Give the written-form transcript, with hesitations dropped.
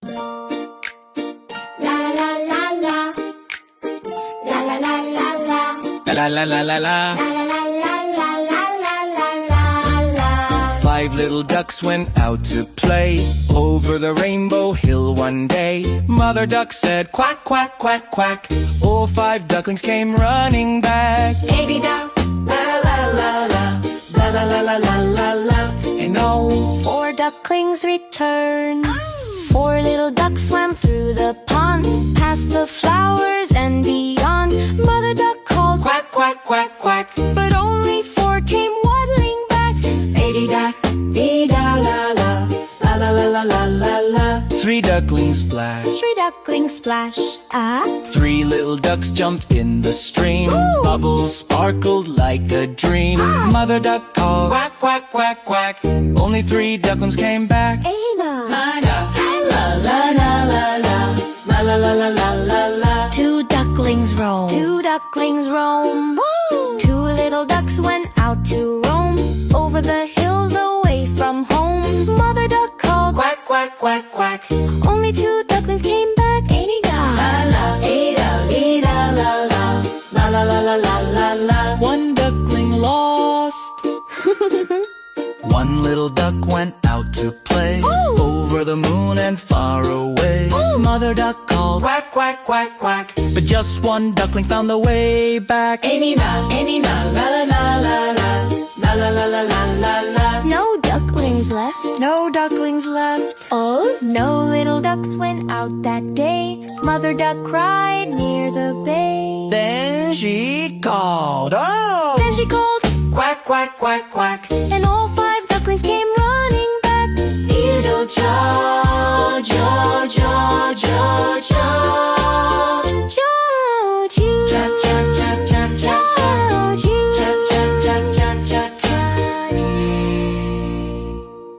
La la la la. La la la la la. La la la la la. La la la la la la la la la. 5 little ducks went out to play over the rainbow hill one day. Mother duck said quack, quack, quack, quack. All 5 ducklings came running back. Baby-da, la la la la. La la la la la la la. And all 4 ducklings returned. 4 little ducks swam through the pond, past the flowers and beyond. Mother duck called quack, quack, quack, quack. but only 4 came waddling back. Baby-da, dee-da, la la. La la la la la la la. 3 ducklings splash. 3 ducklings splash. 3 little ducks jumped in the stream. Ooh. Bubbles sparkled like a dream. Mother duck called quack, quack, quack, quack. Only 3 ducklings came back. Ada, la la la la la. La la la la la la la. 2 ducklings roam. 2 ducklings roam. Woo! 2 little ducks went out to roam over the hills away from home. Mother duck called Quack, quack, quack, quack. only 2 ducklings came back. Ada, la la, Ada, Ada, la la. La la la la la la la. 1 duckling lost. 1 little duck went out to play over the moon and far away. Mother duck called quack, quack, quack, quack. But just 1 duckling found the way back. Anina, la la la la la. La la la la la la la. No ducklings left. No ducklings left. Oh, no little ducks went out that day. Mother duck cried near the bay. Then she called, oh! Then she called, Quack, quack, quack, quack. and all 5 ducklings came running back. Meadow,